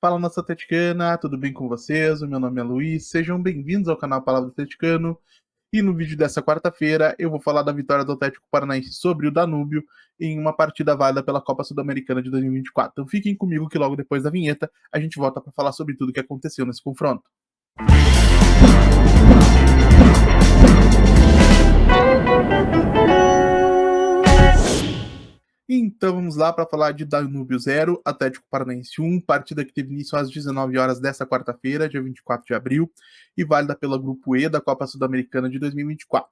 Fala, nossa atleticana, tudo bem com vocês? O meu nome é Luiz, sejam bem-vindos ao canal Palavra Atleticano. E no vídeo dessa quarta-feira eu vou falar da vitória do Atlético Paranaense sobre o Danúbio em uma partida válida pela Copa Sul-Americana de 2024. Então fiquem comigo que logo depois da vinheta a gente volta para falar sobre tudo o que aconteceu nesse confronto. Então vamos lá para falar de Danúbio 0, Atlético Paranaense 1, partida que teve início às 19 horas desta quarta-feira, dia 24 de abril, e válida pela Grupo E da Copa Sul-Americana de 2024.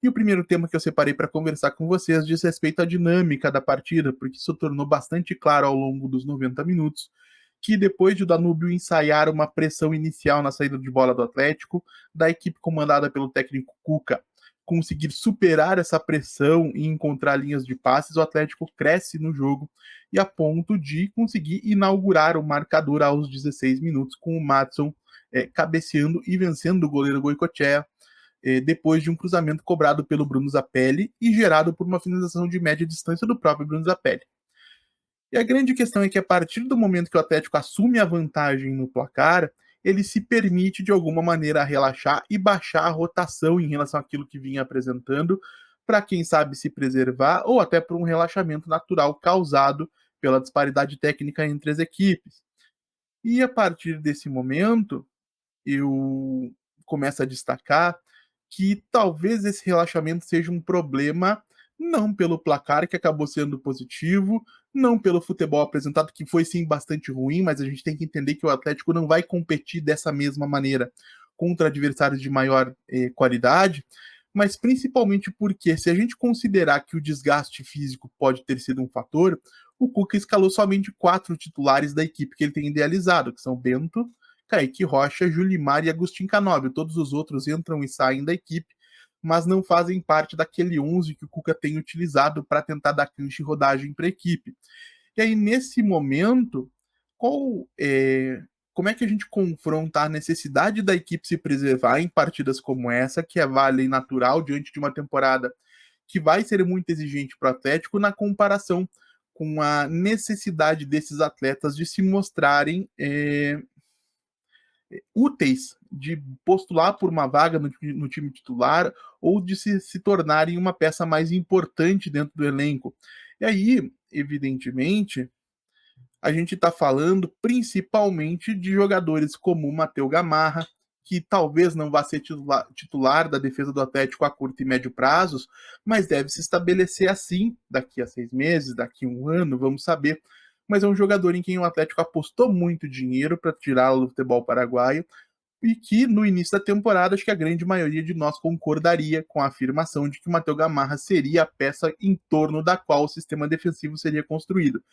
E o primeiro tema que eu separei para conversar com vocês diz respeito à dinâmica da partida, porque isso tornou bastante claro ao longo dos 90 minutos que depois de o Danúbio ensaiar uma pressão inicial na saída de bola do Atlético, da equipe comandada pelo técnico Cuca conseguir superar essa pressão e encontrar linhas de passes, o Atlético cresce no jogo e a ponto de conseguir inaugurar o marcador aos 16 minutos com o Madson cabeceando e vencendo o goleiro Goicoechea, depois de um cruzamento cobrado pelo Bruno Zapelli e gerado por uma finalização de média distância do próprio Bruno Zapelli. E a grande questão é que a partir do momento que o Atlético assume a vantagem no placar, ele se permite de alguma maneira relaxar e baixar a rotação em relação àquilo que vinha apresentando, para quem sabe se preservar ou até por um relaxamento natural causado pela disparidade técnica entre as equipes. E a partir desse momento, eu começo a destacar que talvez esse relaxamento seja um problema não pelo placar que acabou sendo positivo, não pelo futebol apresentado que foi sim bastante ruim, mas a gente tem que entender que o Atlético não vai competir dessa mesma maneira contra adversários de maior qualidade, mas principalmente porque se a gente considerar que o desgaste físico pode ter sido um fator, o Cuca escalou somente 4 titulares da equipe que ele tem idealizado, que são Bento, Kaique Rocha, Julimar e Agostinho Canóbio. Todos os outros entram e saem da equipe, mas não fazem parte daquele 11 que o Cuca tem utilizado para tentar dar cancha e rodagem para a equipe. E aí, nesse momento, qual como é que a gente confronta a necessidade da equipe se preservar em partidas como essa, que é válida e natural diante de uma temporada que vai ser muito exigente para o Atlético, na comparação com a necessidade desses atletas de se mostrarem úteis de postular por uma vaga no time titular ou de se tornarem uma peça mais importante dentro do elenco. E aí, evidentemente, a gente está falando principalmente de jogadores como o Matheus Gamarra, que talvez não vá ser titular da defesa do Atlético a curto e médio prazos, mas deve se estabelecer assim daqui a 6 meses, daqui a um ano, vamos saber. Mas é um jogador em quem o Atlético apostou muito dinheiro para tirá-lo do futebol paraguaio e que no início da temporada acho que a grande maioria de nós concordaria com a afirmação de que o Matheus Gamarra seria a peça em torno da qual o sistema defensivo seria construído.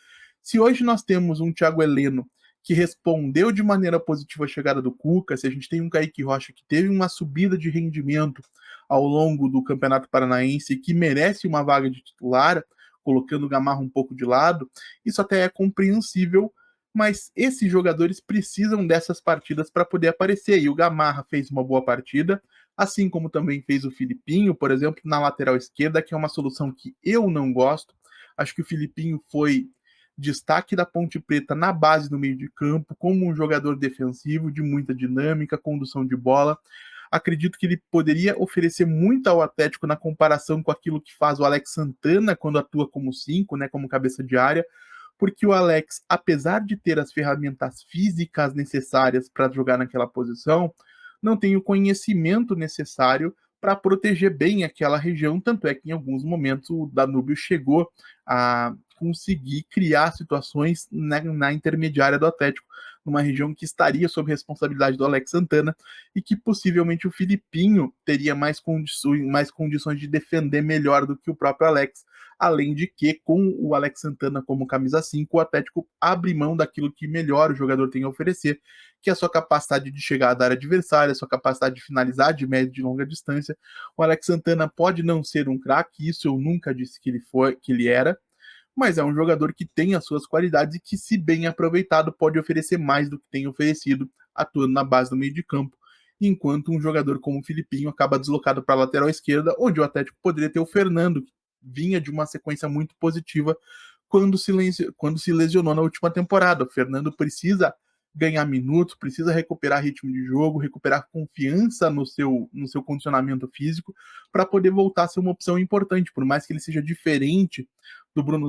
Se hoje nós temos um Thiago Heleno que respondeu de maneira positiva à chegada do Cuca, se a gente tem um Kaique Rocha que teve uma subida de rendimento ao longo do Campeonato Paranaense e que merece uma vaga de titular, colocando o Gamarra um pouco de lado, isso até é compreensível, mas esses jogadores precisam dessas partidas para poder aparecer. E o Gamarra fez uma boa partida, assim como também fez o Filipinho, por exemplo, na lateral esquerda, que é uma solução que eu não gosto. Acho que o Filipinho foi destaque da Ponte Preta na base do meio de campo, como um jogador defensivo de muita dinâmica, condução de bola. Acredito que ele poderia oferecer muito ao Atlético na comparação com aquilo que faz o Alex Santana quando atua como 5, né, como cabeça de área, porque o Alex, apesar de ter as ferramentas físicas necessárias para jogar naquela posição, não tem o conhecimento necessário para proteger bem aquela região, tanto é que em alguns momentos o Danúbio chegou a conseguir criar situações na intermediária do Atlético, numa região que estaria sob responsabilidade do Alex Santana e que possivelmente o Filipinho teria mais condições de defender melhor do que o próprio Alex. Além de que, com o Alex Santana como camisa 5, o Atlético abre mão daquilo que melhor o jogador tem a oferecer, que é a sua capacidade de chegar à área adversária, a sua capacidade de finalizar de média e de longa distância. O Alex Santana pode não ser um craque, isso eu nunca disse que ele foi, que ele era, mas é um jogador que tem as suas qualidades e que, se bem aproveitado, pode oferecer mais do que tem oferecido, atuando na base do meio de campo, enquanto um jogador como o Filipinho acaba deslocado para a lateral esquerda, onde o Atlético poderia ter o Fernando, que vinha de uma sequência muito positiva quando se lesionou na última temporada. O Fernando precisa ganhar minutos, precisa recuperar ritmo de jogo, recuperar confiança no seu condicionamento físico para poder voltar a ser uma opção importante, por mais que ele seja diferente do Bruno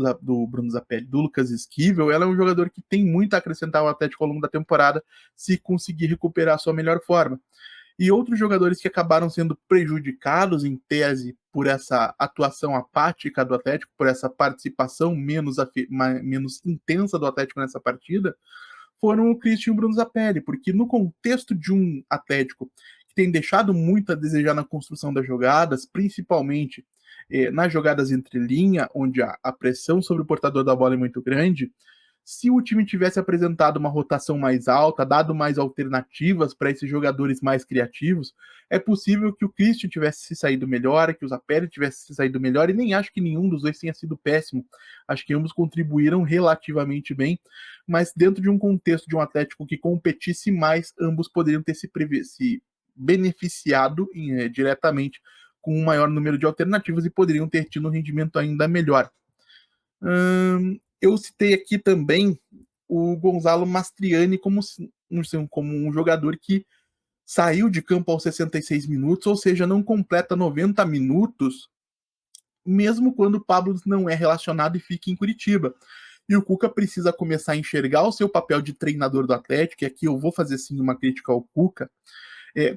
Zapelli, do Lucas Esquivel, ela é um jogador que tem muito a acrescentar ao Atlético ao longo da temporada se conseguir recuperar a sua melhor forma. E outros jogadores que acabaram sendo prejudicados, em tese, por essa atuação apática do Atlético, por essa participação menos intensa do Atlético nessa partida, foram o Christian e o Bruno Zapelli, porque no contexto de um Atlético que tem deixado muito a desejar na construção das jogadas, principalmente nas jogadas entre linha, onde a pressão sobre o portador da bola é muito grande, se o time tivesse apresentado uma rotação mais alta, dado mais alternativas para esses jogadores mais criativos, é possível que o Christian tivesse se saído melhor, que o Zapelli tivesse se saído melhor, e nem acho que nenhum dos dois tenha sido péssimo. Acho que ambos contribuíram relativamente bem, mas dentro de um contexto de um Atlético que competisse mais, ambos poderiam ter se beneficiado diretamente com um maior número de alternativas e poderiam ter tido um rendimento ainda melhor. Eu citei aqui também o Gonzalo Mastriani como um jogador que saiu de campo aos 66 minutos, ou seja, não completa 90 minutos, mesmo quando o Pablo não é relacionado e fica em Curitiba. E o Cuca precisa começar a enxergar o seu papel de treinador do Atlético, e aqui eu vou fazer sim uma crítica ao Cuca,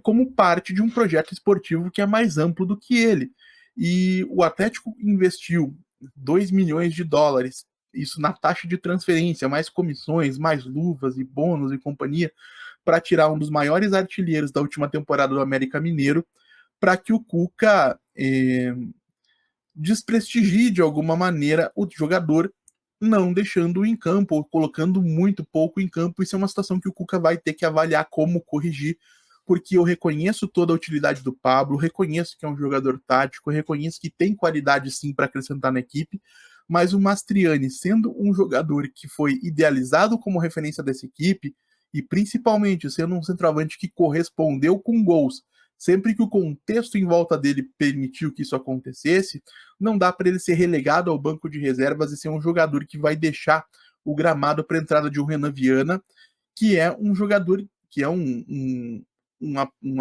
como parte de um projeto esportivo que é mais amplo do que ele. E o Atlético investiu 2 milhões de dólares, isso na taxa de transferência, mais comissões, mais luvas e bônus e companhia, para tirar um dos maiores artilheiros da última temporada do América Mineiro, para que o Cuca desprestigie de alguma maneira o jogador, não deixando-o em campo, ou colocando muito pouco em campo. Isso é uma situação que o Cuca vai ter que avaliar como corrigir, porque eu reconheço toda a utilidade do Pablo, reconheço que é um jogador tático, reconheço que tem qualidade sim para acrescentar na equipe, mas o Mastriani, sendo um jogador que foi idealizado como referência dessa equipe, e principalmente sendo um centroavante que correspondeu com gols, sempre que o contexto em volta dele permitiu que isso acontecesse, não dá para ele ser relegado ao banco de reservas e ser um jogador que vai deixar o gramado para a entrada de um Renan Viana, que é um jogador, que é um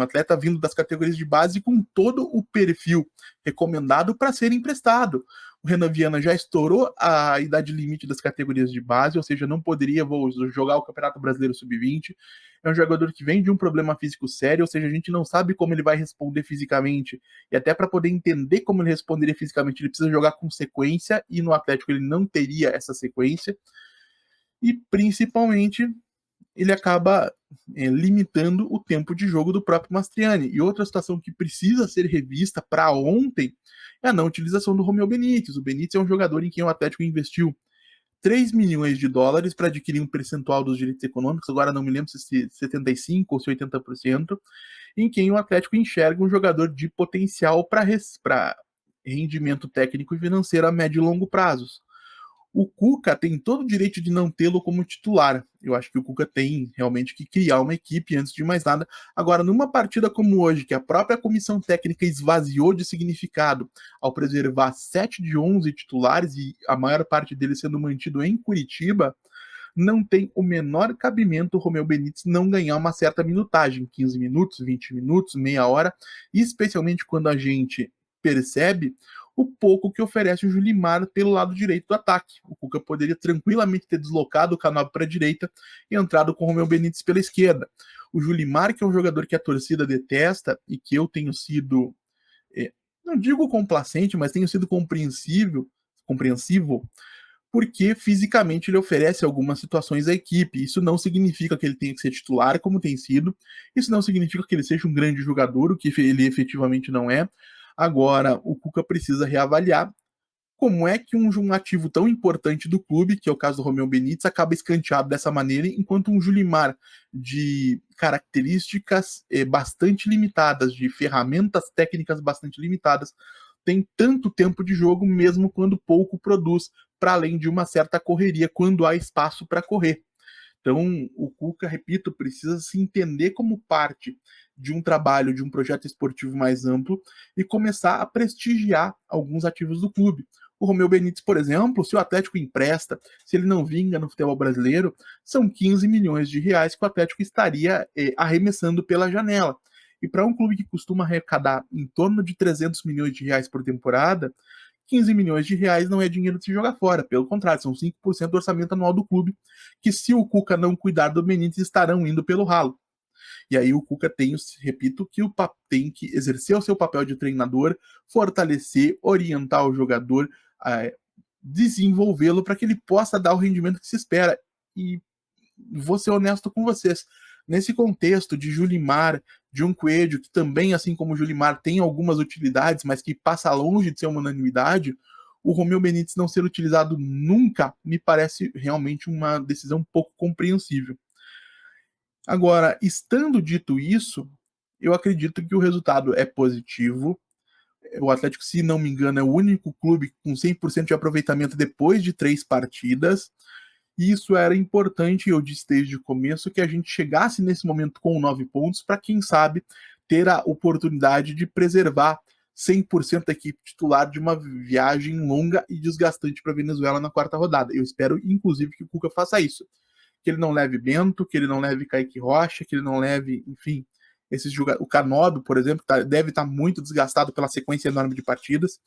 atleta vindo das categorias de base com todo o perfil recomendado para ser emprestado. O Renan Viana já estourou a idade limite das categorias de base, ou seja, não poderia jogar o Campeonato Brasileiro Sub-20. É um jogador que vem de um problema físico sério, ou seja, a gente não sabe como ele vai responder fisicamente. E até para poder entender como ele responderia fisicamente, ele precisa jogar com sequência, e no Atlético ele não teria essa sequência. E principalmente ele acaba limitando o tempo de jogo do próprio Mastriani. E outra situação que precisa ser revista para ontem é a não utilização do Romeu Benítez. O Benítez é um jogador em quem o Atlético investiu 3 milhões de dólares para adquirir um percentual dos direitos econômicos, agora não me lembro se 75% ou se 80%, em quem o Atlético enxerga um jogador de potencial para rendimento técnico e financeiro a médio e longo prazos. O Cuca tem todo o direito de não tê-lo como titular. Eu acho que o Cuca tem realmente que criar uma equipe antes de mais nada. Agora, numa partida como hoje, que a própria comissão técnica esvaziou de significado ao preservar 7 de 11 titulares e a maior parte deles sendo mantido em Curitiba, não tem o menor cabimento o Romeu Benítez não ganhar uma certa minutagem, 15 minutos, 20 minutos, meia hora, especialmente quando a gente percebe o pouco que oferece o Julimar pelo lado direito do ataque. O Cuca poderia tranquilamente ter deslocado o Canóbio para a direita e entrado com o Romeu Benítez pela esquerda. O Julimar, que é um jogador que a torcida detesta e que eu tenho sido, não digo complacente, mas tenho sido compreensivo, porque fisicamente ele oferece algumas situações à equipe. Isso não significa que ele tenha que ser titular, como tem sido. Isso não significa que ele seja um grande jogador, o que ele efetivamente não é. Agora, o Cuca precisa reavaliar como é que um ativo tão importante do clube, que é o caso do Romeu Benítez, acaba escanteado dessa maneira, enquanto um Julimar de características bastante limitadas, de ferramentas técnicas bastante limitadas, tem tanto tempo de jogo, mesmo quando pouco produz, para além de uma certa correria, quando há espaço para correr. Então, o Cuca, repito, precisa se entender como parte de um trabalho, de um projeto esportivo mais amplo e começar a prestigiar alguns ativos do clube. O Romeu Benítez, por exemplo, se o Atlético empresta, se ele não vinga no futebol brasileiro, são 15 milhões de reais que o Atlético estaria arremessando pela janela. E para um clube que costuma arrecadar em torno de 300 milhões de reais por temporada, 15 milhões de reais não é dinheiro de se jogar fora. Pelo contrário, são 5% do orçamento anual do clube, que se o Cuca não cuidar do Benítez, estarão indo pelo ralo. E aí o Cuca tem, repito, que tem que exercer o seu papel de treinador, fortalecer, orientar o jogador, desenvolvê-lo para que ele possa dar o rendimento que se espera. E vou ser honesto com vocês. Nesse contexto de Julimar, de um Coelho, que também, assim como o Julimar, tem algumas utilidades, mas que passa longe de ser uma unanimidade, o Romeu Benítez não ser utilizado nunca me parece realmente uma decisão pouco compreensível. Agora, estando dito isso, eu acredito que o resultado é positivo. O Atlético, se não me engano, é o único clube com 100% de aproveitamento depois de 3 partidas. E isso era importante, eu disse desde o começo, que a gente chegasse nesse momento com 9 pontos, para quem sabe ter a oportunidade de preservar 100% da equipe titular de uma viagem longa e desgastante para a Venezuela na 4ª rodada. Eu espero, inclusive, que o Cuca faça isso. Que ele não leve Bento, que ele não leve Kaique Rocha, que ele não leve, enfim, esses jogadores. O Canóbio, por exemplo, deve estar muito desgastado pela sequência enorme de partidas.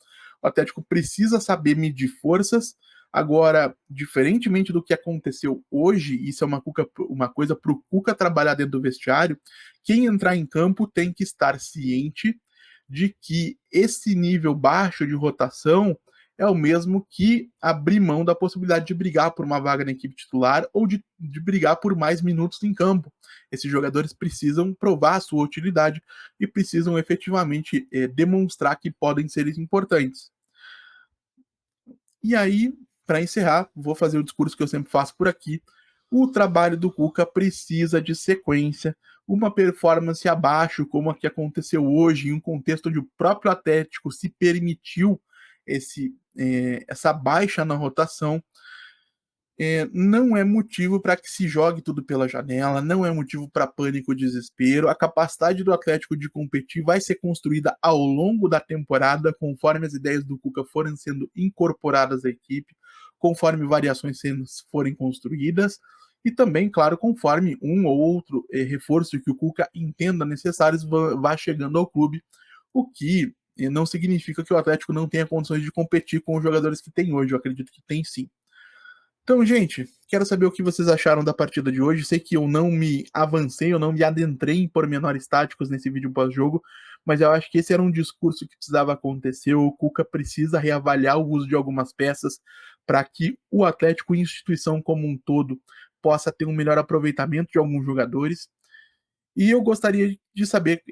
O Atlético precisa saber medir forças. Agora, diferentemente do que aconteceu hoje, isso é uma coisa para o Cuca trabalhar dentro do vestiário, quem entrar em campo tem que estar ciente de que esse nível baixo de rotação é o mesmo que abrir mão da possibilidade de brigar por uma vaga na equipe titular ou de brigar por mais minutos em campo. Esses jogadores precisam provar a sua utilidade e precisam efetivamente demonstrar que podem ser importantes. E aí, para encerrar, vou fazer o discurso que eu sempre faço por aqui. O trabalho do Cuca precisa de sequência. Uma performance abaixo, como a que aconteceu hoje, em um contexto onde o próprio Atlético se permitiu essa baixa na rotação, não é motivo para que se jogue tudo pela janela, não é motivo para pânico e desespero. A capacidade do Atlético de competir vai ser construída ao longo da temporada, conforme as ideias do Cuca forem sendo incorporadas à equipe, conforme variações forem construídas, e também, claro, conforme um ou outro reforço que o Cuca entenda necessários vá chegando ao clube, o que não significa que o Atlético não tenha condições de competir com os jogadores que tem hoje. Eu acredito que tem sim. Então, gente, quero saber o que vocês acharam da partida de hoje. Sei que eu não me avancei, eu não me adentrei em pormenores táticos nesse vídeo pós-jogo, mas eu acho que esse era um discurso que precisava acontecer. O Cuca precisa reavaliar o uso de algumas peças para que o Atlético, instituição como um todo, possa ter um melhor aproveitamento de alguns jogadores. E eu gostaria de saber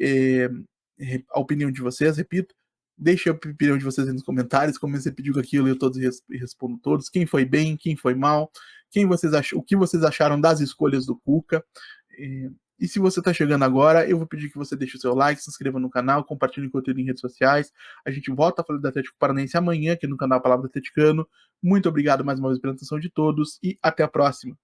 a opinião de vocês, repito. Deixe a opinião de vocês aí nos comentários. Como você pediu aquilo, eu todos respondo todos. Quem foi bem, quem foi mal, o que vocês acharam das escolhas do Cuca. E se você está chegando agora, eu vou pedir que você deixe o seu like, se inscreva no canal, compartilhe o conteúdo em redes sociais. A gente volta a falar do Atlético Paranaense amanhã aqui no canal Palavra Atleticano. Muito obrigado mais uma vez pela atenção de todos e até a próxima.